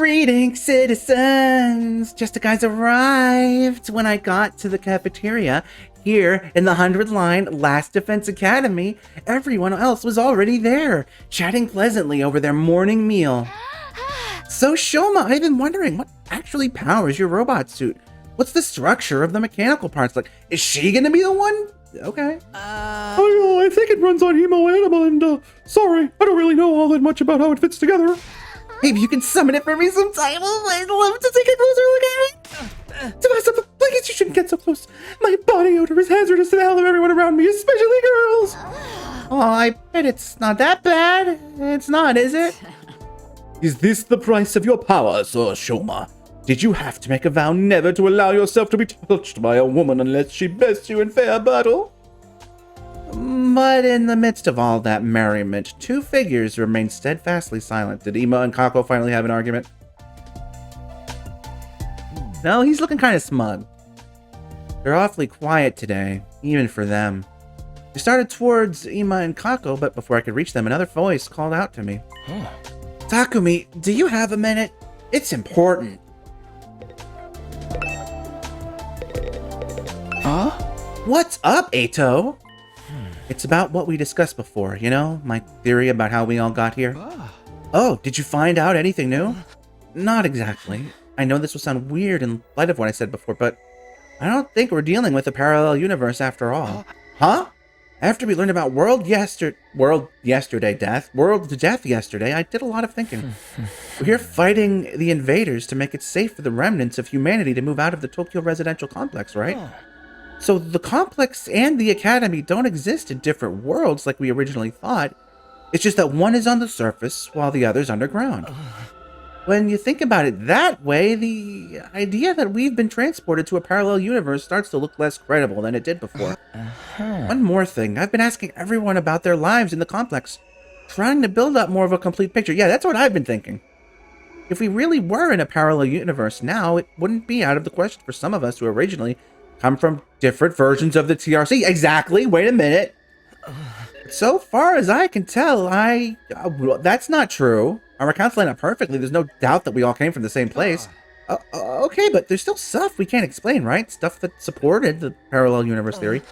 Greetings, citizens! Justiguy's arrived. When I got to the cafeteria, here in the 100 line Last Defense Academy, everyone else was already there, chatting pleasantly over their morning meal. So Shoma, I've been wondering, what actually powers your robot suit? What's the structure of the mechanical parts? Like, is she gonna be the one? Okay. I think it runs on hemo and sorry, I don't really know all that much about how it fits together. Maybe you can summon it for me sometime. Oh, I'd love to take a closer look at it. Tomasa, please, you shouldn't get so close. My body odor is hazardous to the health of everyone around me, especially girls. Oh, I bet it's not that bad. It's not, is it? Is this the price of your power, Sir Shoma? Did you have to make a vow never to allow yourself to be touched by a woman unless she bests you in fair battle? But in the midst of all that merriment, two figures remained steadfastly silent. Did Ima and Kako finally have an argument? No, he's looking kind of smug. They're awfully quiet today, even for them. I started towards Ima and Kako, but before I could reach them, another voice called out to me. Takumi, do you have a minute? It's important. Huh? What's up, Eito? It's about what we discussed before, you know? My theory about how we all got here. Oh, did you find out anything new? Not exactly. I know this will sound weird in light of what I said before, but I don't think we're dealing with a parallel universe after all. Huh? After we learned about world to death yesterday, I did a lot of thinking. We're here fighting the invaders to make it safe for the remnants of humanity to move out of the Tokyo residential complex, right? So the complex and the academy don't exist in different worlds like we originally thought. It's just that one is on the surface while the other's underground. When you think about it that way, the idea that we've been transported to a parallel universe starts to look less credible than it did before. One more thing, I've been asking everyone about their lives in the complex, trying to build up more of a complete picture. Yeah, that's what I've been thinking. If we really were in a parallel universe now, it wouldn't be out of the question for some of us who originally come from different versions of the TRC. Exactly. Wait a minute. So far as I can tell, that's not true. Our accounts line up perfectly. There's no doubt that we all came from the same place. Okay, but there's still stuff we can't explain, right? Stuff that supported the parallel universe theory.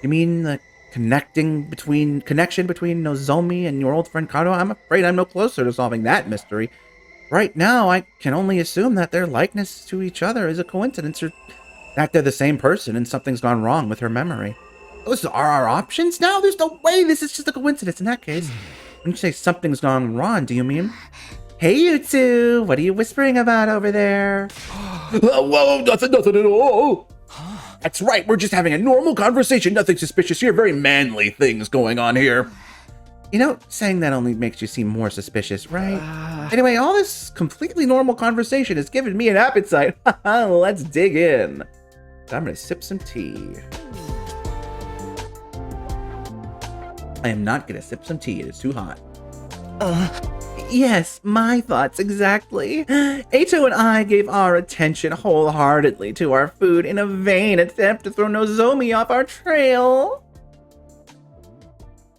You mean the connection between Nozomi and your old friend Kato? I'm afraid I'm no closer to solving that mystery. Right now, I can only assume that their likeness to each other is a coincidence, or that they're the same person and something's gone wrong with her memory. Those are our options now? There's no way this is just a coincidence in that case. When you say something's gone wrong, do you mean? Hey, you two! What are you whispering about over there? Whoa, nothing at all. That's right, we're just having a normal conversation. Nothing suspicious here. Very manly things going on here. You know, saying that only makes you seem more suspicious, right? Anyway, all this completely normal conversation has given me an appetite. Let's dig in. I'm gonna sip some tea. I am not gonna sip some tea. It is too hot. Yes, my thoughts exactly. Eito and I gave our attention wholeheartedly to our food in a vain attempt to throw Nozomi off our trail.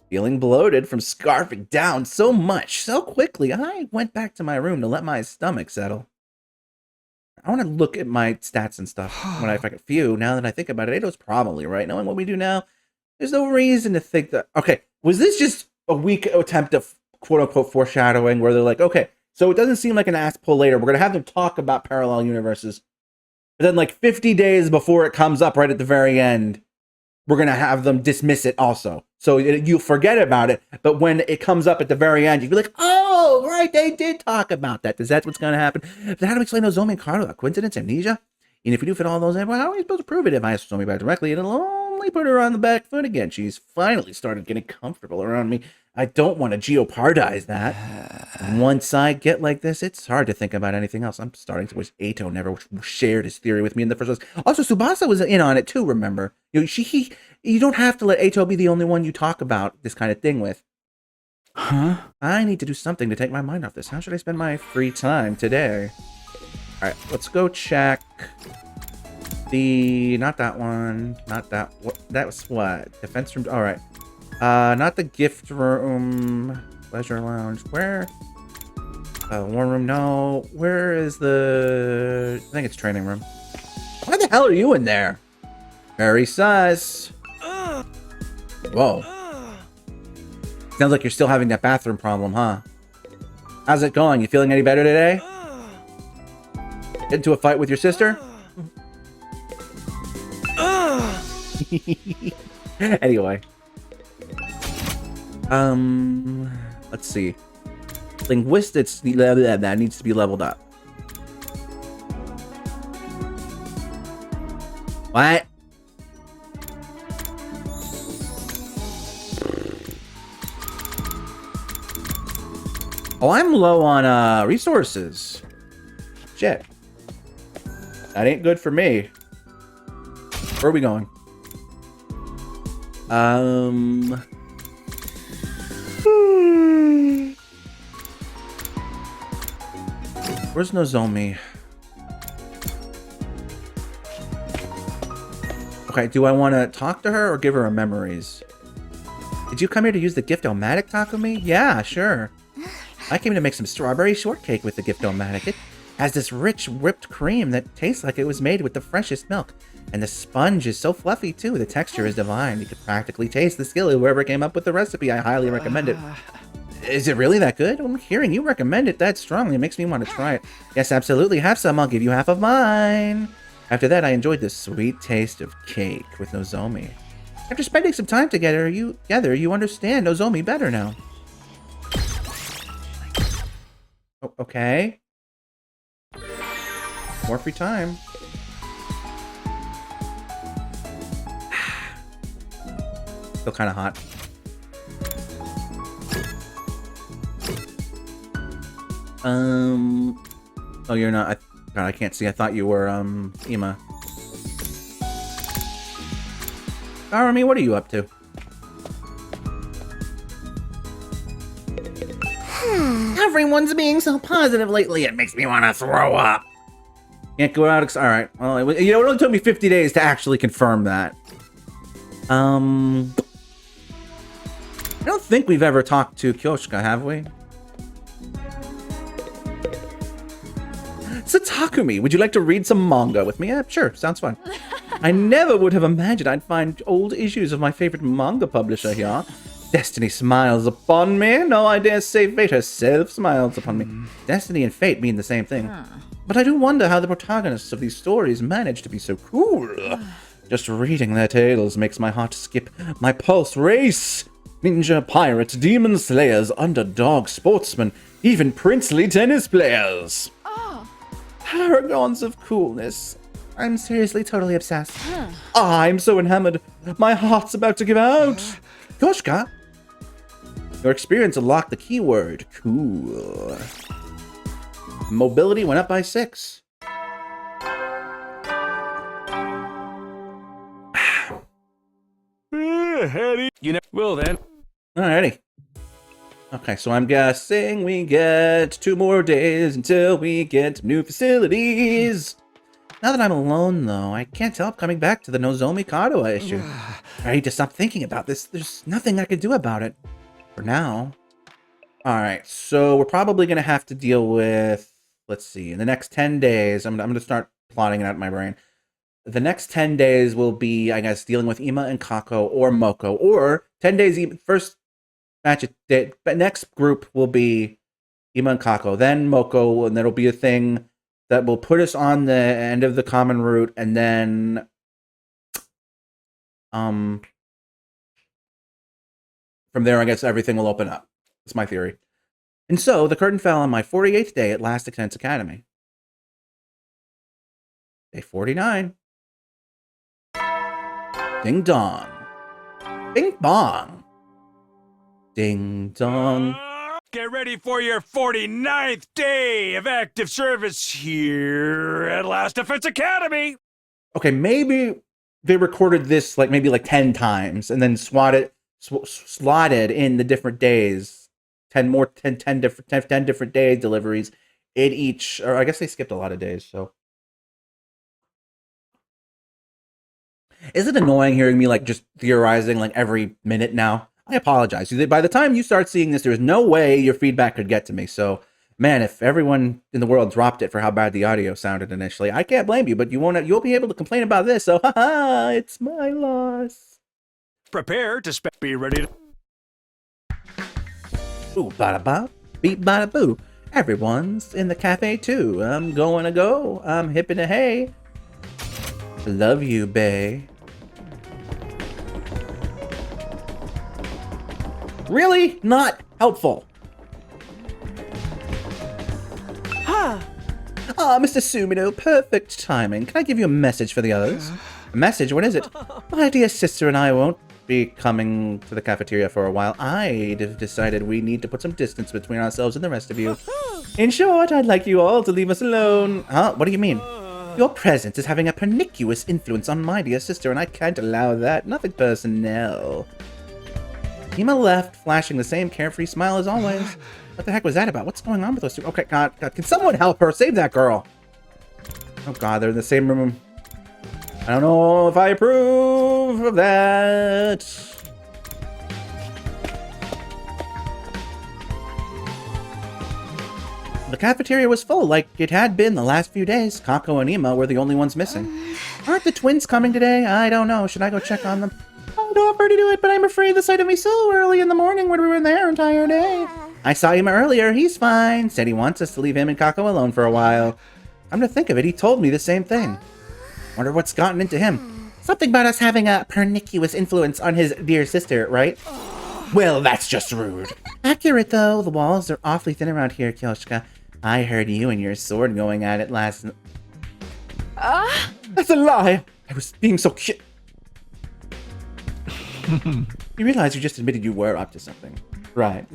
Feeling bloated from scarfing down so much so quickly, I went back to my room to let my stomach settle. I want to look at my stats and stuff when I find a few. Now that I think about it, Eito's probably right. Knowing what we do now, there's no reason to think that. Okay, was this just a weak attempt of quote-unquote foreshadowing where they're like, okay, so it doesn't seem like an ass pull later. We're going to have them talk about parallel universes. But then like 50 days before it comes up right at the very end, we're going to have them dismiss it also. So you'll forget about it. But when it comes up at the very end, you'll be like, oh, right, they did talk about that. Is that what's going to happen? Then how do we explain Nozomi and Kato? A coincidence? Amnesia? And if we do fit all those in, well, how are we supposed to prove it? If I ask Nozomi back directly, it'll only put her on the back foot again. She's finally started getting comfortable around me. I don't want to jeopardize that. Once I get like this, it's hard to think about anything else. I'm starting to wish Eito never shared his theory with me in the first place. Also, Tsubasa was in on it too, remember? You don't have to let Eito be the only one you talk about this kind of thing with. Huh? I need to do something to take my mind off this. How should I spend my free time today? All right, let's go check the... Not that one. Not that... What? That was what? Defense room... All right. Not the gift room. Pleasure lounge. Where? War room, no. Where is the... I think it's training room. Why the hell are you in there? Very sus. Whoa. Sounds like you're still having that bathroom problem, huh? How's it going? You feeling any better today? Into a fight with your sister? Anyway. Let's see. Linguistics, that needs to be leveled up. What? Oh, I'm low on resources. Shit. That ain't good for me. Where are we going? Where's Nozomi? Okay, do I want to talk to her or give her her memories? Did you come here to use the gift-o-matic, Takumi? Yeah, sure. I came to make some strawberry shortcake with the gift-o-matic. It has this rich whipped cream that tastes like it was made with the freshest milk. And the sponge is so fluffy, too. The texture is divine. You could practically taste the skill of whoever came up with the recipe. I highly recommend it. Is it really that good? I'm hearing you recommend it that strongly. It makes me want to try it. Yes, absolutely. Have some. I'll give you half of mine. After that, I enjoyed the sweet taste of cake with Nozomi. After spending some time together, you understand Nozomi better now. Oh, okay. More free time. Still kind of hot. Oh, you're not. God, I can't see. I thought you were, Ima. Arami, what are you up to? Everyone's being so positive lately, it makes me want to throw up. Can't go out. All right. Well, you know, it only took me 50 days to actually confirm that. I don't think we've ever talked to Kyoshika, have we? So Takumi, would you like to read some manga with me? Yeah, sure, sounds fun. I never would have imagined I'd find old issues of my favorite manga publisher here. Destiny smiles upon me. No, I dare say fate herself smiles upon me. Destiny and fate mean the same thing. But I do wonder how the protagonists of these stories manage to be so cool. Just reading their tales makes my heart skip, my pulse race. Ninja, pirates, demon slayers, underdog sportsmen, even princely tennis players. Paragons of coolness. I'm seriously totally obsessed. I'm so enamored. My heart's about to give out. Koshka, your experience unlocked the keyword cool. Mobility went up by 6. You know, well then. Alrighty. Okay, so I'm guessing we get 2 more days until we get new facilities. Now that I'm alone, though, I can't help coming back to the Nozomi Kadoa issue. I need to stop thinking about this. There's nothing I can do about it. For now. Alright, so we're probably going to have to deal with... Let's see, in the next 10 days, I'm going to start plotting it out in my brain. The next 10 days will be, I guess, dealing with Ima and Kako or Moko. Or 10 days, first match, but next group will be Ima and Kako. Then Moko, and there'll be a thing that will put us on the end of the common route. And then, from there, I guess everything will open up. That's my theory. And so, the curtain fell on my 48th day at Last Expense Academy. Day 49. Ding dong. Bing bong. Ding dong. Get ready for your 49th day of active service here at Last Defense Academy. Okay, maybe they recorded this maybe 10 times and then slotted in the different days. 10 different day deliveries in each, or I guess they skipped a lot of days, so. Is it annoying hearing me just theorizing every minute now? I apologize. By the time you start seeing this, there's no way your feedback could get to me. So Man, if everyone in the world dropped it for how bad the audio sounded initially, I can't blame you, but you'll be able to complain about this, so haha, it's my loss. Prepare to be ready to... Ooh, bada bop, beep bada boo. Everyone's in the cafe too. I'm going to go. I'm hippin' to hey. Love you, bae. Really? Not helpful. Ah, Mr. Sumino, perfect timing. Can I give you a message for the others? A message? What is it? My dear sister and I won't be coming to the cafeteria for a while. I'd decided we need to put some distance between ourselves and the rest of you. In short, I'd like you all to leave us alone. Huh? What do you mean? Your presence is having a pernicious influence on my dear sister, and I can't allow that. Nothing personnel. Ima left, flashing the same carefree smile as always. What the heck was that about? What's going on with those two? Okay, God, can someone help her? Save that girl. Oh, God, they're in the same room. I don't know if I approve of that. The cafeteria was full, like it had been the last few days. Kako and Ima were the only ones missing. Aren't the twins coming today? I don't know. Should I go check on them? I'd offer to do it, but I'm afraid the sight of me so early in the morning when we were there entire day. I saw him earlier. He's fine. Said he wants us to leave him and Kako alone for a while. Come to think of it, he told me the same thing. Wonder what's gotten into him. Something about us having a pernicious influence on his dear sister, right? Well, that's just rude. Accurate, though. The walls are awfully thin around here, Kyoshika. I heard you and your sword going at it last... That's a lie! I was being so cute. You realize you just admitted you were up to something. Right.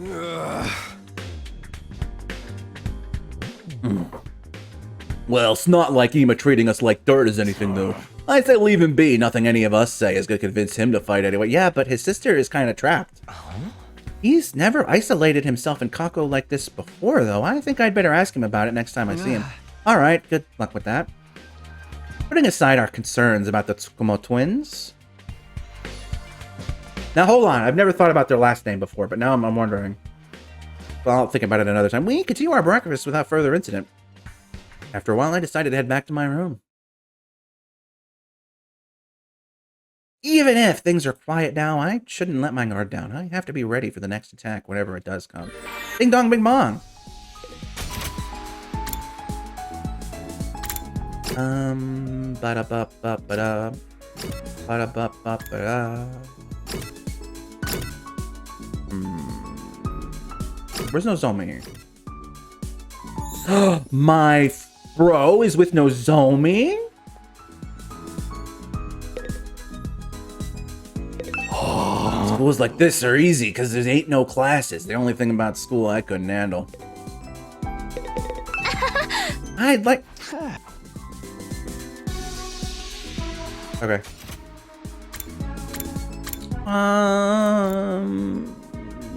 Well, it's not like Ima treating us like dirt is anything, though. I'd say leave him be. Nothing any of us say is gonna convince him to fight anyway. Yeah, but his sister is kind of trapped. He's never isolated himself in Kako like this before, though. I think I'd better ask him about it next time I see him. Alright, good luck with that. Putting aside our concerns about the Tsukumo twins... Now, hold on. I've never thought about their last name before, but now I'm wondering. Well, I'll think about it another time. We continue our breakfast without further incident. After a while, I decided to head back to my room. Even if things are quiet now, I shouldn't let my guard down. I have to be ready for the next attack whenever it does come. Ding dong, bing bong! Ba-da-ba-ba-ba-da. Ba-da-ba-ba-ba-da. Where's Nozomi? My bro is with Nozomi? Schools like this are easy because there ain't no classes. The only thing about school I couldn't handle. I'd like... Okay.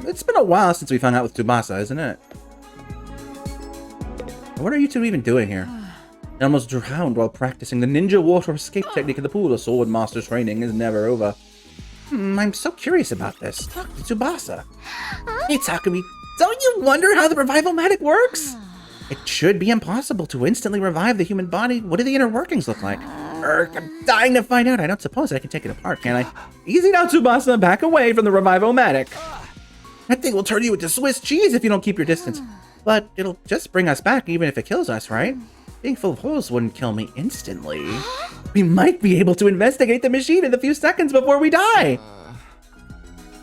It's been a while since we hung out with Tsubasa, isn't it? What are you two even doing here? I almost drowned while practicing the ninja water escape technique in the pool. The sword master's training is never over. I'm so curious about this. Talk to Tsubasa. Hey, Takumi, don't you wonder how the revival-matic works? It should be impossible to instantly revive the human body. What do the inner workings look like? I'm dying to find out. I don't suppose I can take it apart, can I? Easy now, Tsubasa. Back away from the revival-matic. That thing will turn you into Swiss cheese if you don't keep your distance. But it'll just bring us back even if it kills us, right? Being full of holes wouldn't kill me instantly. We might be able to investigate the machine in a few seconds before we die.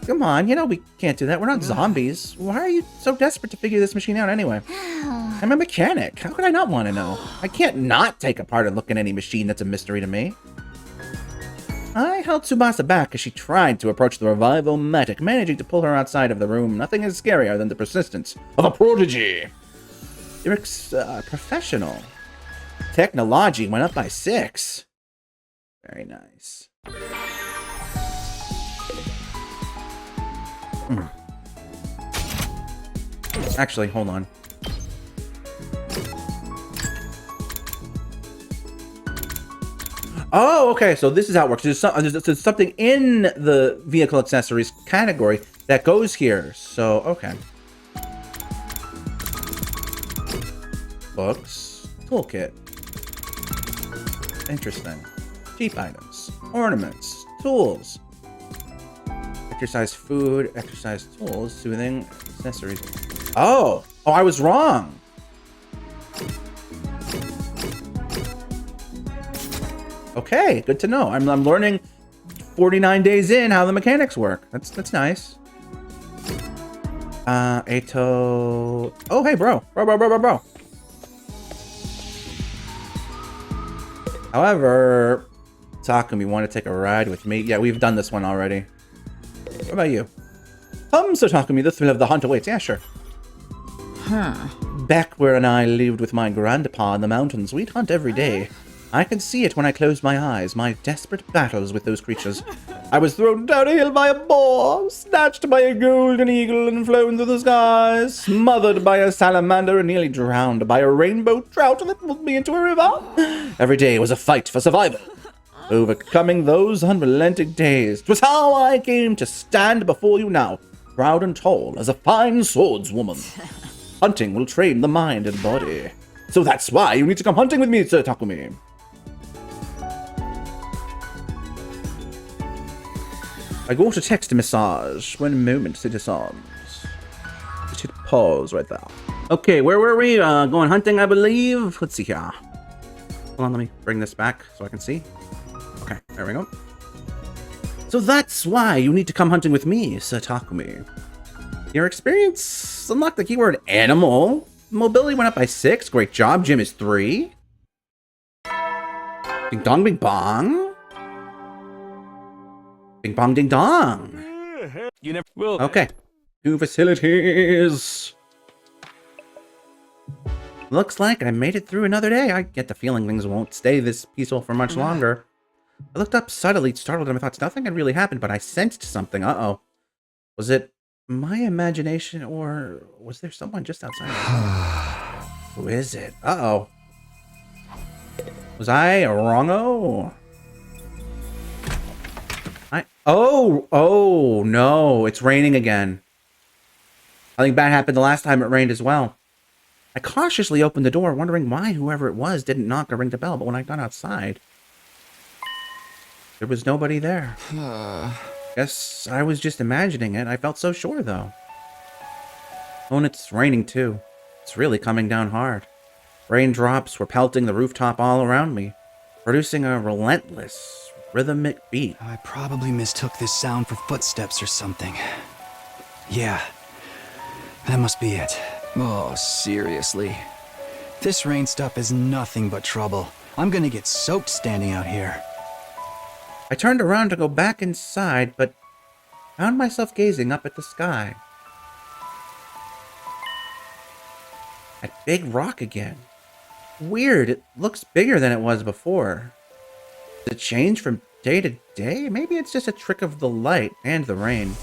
Come on, you know we can't do that. We're not zombies. Why are you so desperate to figure this machine out anyway? I'm a mechanic. How could I not want to know? I can't not take apart and look at any machine that's a mystery to me. I held Tsubasa back as she tried to approach the revival-matic, managing to pull her outside of the room. Nothing is scarier than the persistence of a prodigy. You're professional. Technology went up by 6. Very nice. Actually, hold on. Oh, okay, so this is how it works. There's something in the vehicle accessories category that goes here. So, okay. Books. Toolkit. Interesting. Cheap items. Ornaments. Tools. Exercise food. Exercise tools. Soothing. Accessories. Oh! Oh, I was wrong! Okay, good to know. I'm learning 49 days in how the mechanics work. That's nice. Ato. Oh, hey, bro. Bro. However, Takumi, want to take a ride with me? Yeah, we've done this one already. What about you? Come, Sir Takumi, the thrill of the hunt awaits. Yeah, sure. Back where I lived with my grandpa in the mountains, we'd hunt every day. I can see it when I close my eyes, my desperate battles with those creatures. I was thrown down a hill by a boar, snatched by a golden eagle and flown through the skies, smothered by a salamander and nearly drowned by a rainbow trout that pulled me into a river. Every day was a fight for survival. Overcoming those unrelenting days 'twas how I came to stand before you now, proud and tall as a fine swordswoman. Hunting will train the mind and body. So that's why you need to come hunting with me, Sir Takumi. I go to text a massage. One moment it disarms. Just hit pause right there. Okay, where were we? Going hunting, I believe. Let's see here. Hold on, let me bring this back so I can see. Okay, there we go. So that's why you need to come hunting with me, Sir Takumi. Your experience unlocked the keyword animal. Mobility went up by 6. Great job. Gym is 3. Ding dong, bing bong. Bing bong, ding dong. You never will. Okay. 2 facilities. Looks like I made it through another day. I get the feeling things won't stay this peaceful for much longer. I looked up subtly, startled, and I thought nothing had really happened, but I sensed something. Uh-oh. Was it my imagination, or was there someone just outside? Who is it? Uh-oh. Was I a wrongo? Oh, no. It's raining again. I think bad happened the last time it rained as well. I cautiously opened the door, wondering why whoever it was didn't knock or ring the bell, but when I got outside, there was nobody there. Guess I was just imagining it. I felt so sure, though. Oh, and it's raining, too. It's really coming down hard. Raindrops were pelting the rooftop all around me, producing a relentless, rhythmic beat. I probably mistook this sound for footsteps or something. Yeah, that must be it. Oh, seriously. This rain stuff is nothing but trouble. I'm gonna get soaked standing out here. I turned around to go back inside, but found myself gazing up at the sky. That big rock again. Weird, it looks bigger than it was before. Does it change from day to day? Maybe it's just a trick of the light and the rain.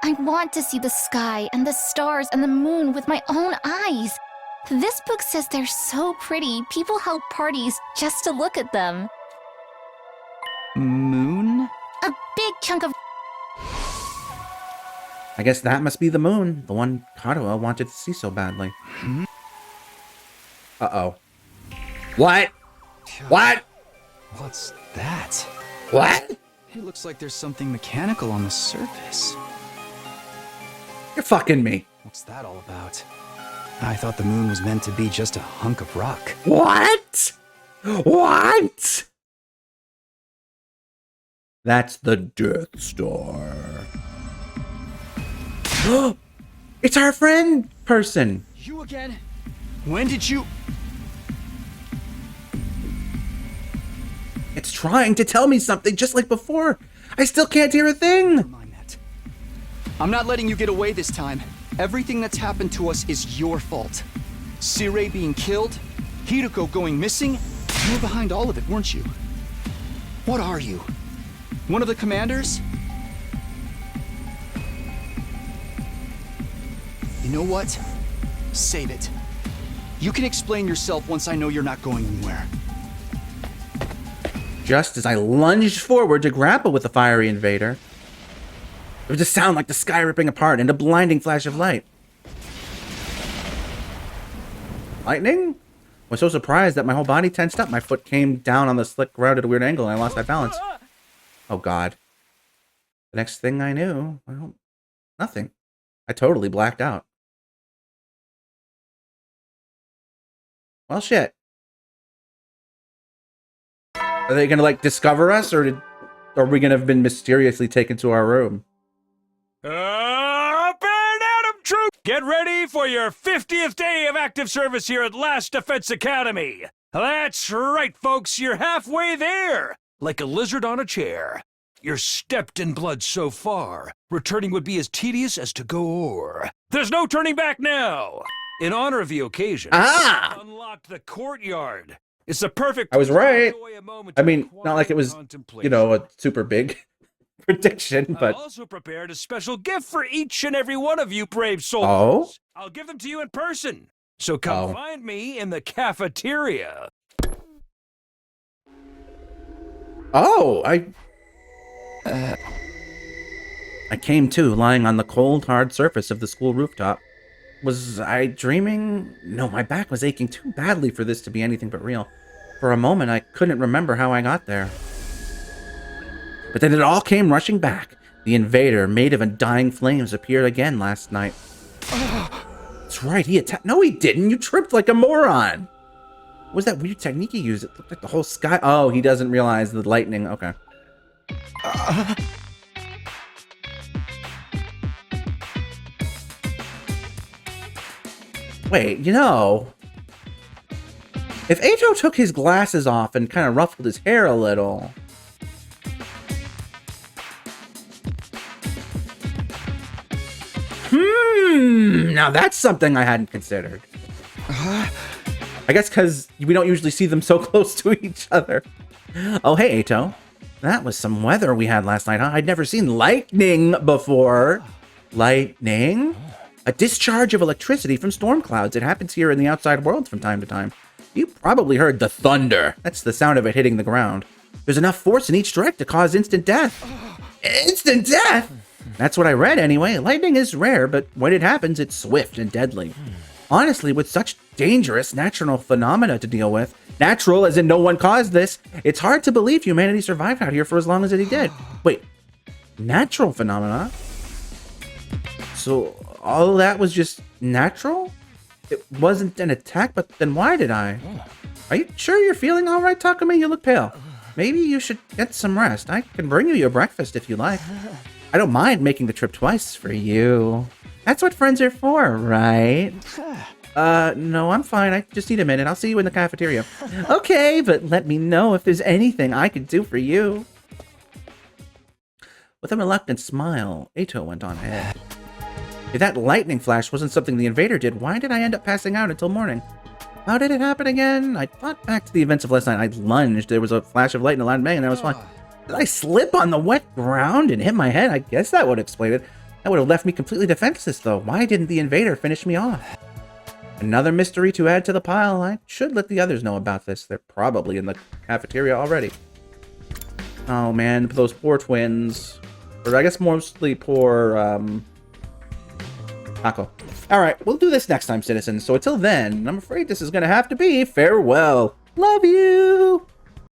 I want to see the sky and the stars and the moon with my own eyes. This book says they're so pretty, people held parties just to look at them. Moon? A big chunk of... I guess that must be the moon, the one Kadoa wanted to see so badly. Uh-oh. What? What? What's that? What? It looks like there's something mechanical on the surface. You're fucking me. What's that all about? I thought the moon was meant to be just a hunk of rock. What? What? That's the Death Star. It's our friend person. You again? When did you... It's trying to tell me something just like before. I still can't hear a thing. Never mind that. I'm not letting you get away this time. Everything that's happened to us is your fault. Sirei being killed, Hideko going missing, you were behind all of it, weren't you? What are you? One of the commanders? You know what? Save it. You can explain yourself once I know you're not going anywhere. Just as I lunged forward to grapple with the fiery invader, there was a sound like the sky ripping apart and a blinding flash of light. Lightning? I was so surprised that my whole body tensed up. My foot came down on the slick ground at a weird angle and I lost my balance. Oh, God. The next thing I knew, well, nothing. I totally blacked out. Well, shit. Are they gonna, like, discover us, or are we gonna have been mysteriously taken to our room? Up and at 'em, troop! Get ready for your 50th day of active service here at Last Defense Academy. That's right, folks, you're halfway there, like a lizard on a chair. You're stepped in blood so far. Returning would be as tedious as to go o'er. There's no turning back now. In honor of the occasion, unlocked the courtyard. It's the perfect. I was right. Moment I mean, not like it was, you know, a super big prediction, but... I also prepared a special gift for each and every one of you brave soldiers. Oh? I'll give them to you in person. So come find me in the cafeteria. Oh, I came to, lying on the cold, hard surface of the school rooftop. Was I dreaming? No, my back was aching too badly for this to be anything but real. For a moment, I couldn't remember how I got there. But then it all came rushing back. The invader, made of undying flames, appeared again last night. That's right, he attacked. No, he didn't. You tripped like a moron. What was that weird technique he used? It looked like the whole sky. Oh, he doesn't realize the lightning. Okay. Wait, you know, if Eito took his glasses off and kind of ruffled his hair a little... Now that's something I hadn't considered. I guess because we don't usually see them so close to each other. Oh, hey, Eito. That was some weather we had last night, huh? I'd never seen lightning before. Lightning? A discharge of electricity from storm clouds. It happens here in the outside world from time to time. You probably heard the thunder. That's the sound of it hitting the ground. There's enough force in each strike to cause instant death. Instant death? That's what I read anyway. Lightning is rare, but when it happens, it's swift and deadly. Honestly, with such dangerous natural phenomena to deal with, natural as in no one caused this, it's hard to believe humanity survived out here for as long as it did. Wait, natural phenomena? So all that was just natural? It wasn't an attack, but then why did I? Are you sure you're feeling all right, Takumi? You look pale. Maybe you should get some rest. I can bring you your breakfast if you like. I don't mind making the trip twice for you. That's what friends are for, right? No, I'm fine. I just need a minute. I'll see you in the cafeteria. Okay, but let me know if there's anything I could do for you. With a reluctant smile, Eito went on ahead. If that lightning flash wasn't something the invader did, why did I end up passing out until morning? How did it happen again? I thought back to the events of last night. I lunged. There was a flash of light and a loud bang, and I was fine. Did I slip on the wet ground and hit my head? I guess that would explain it. That would have left me completely defenseless, though. Why didn't the invader finish me off? Another mystery to add to the pile. I should let the others know about this. They're probably in the cafeteria already. Oh, man. Those poor twins. Or I guess mostly poor, Ako. Alright, we'll do this next time, citizens. So until then, I'm afraid this is going to have to be farewell. Love you!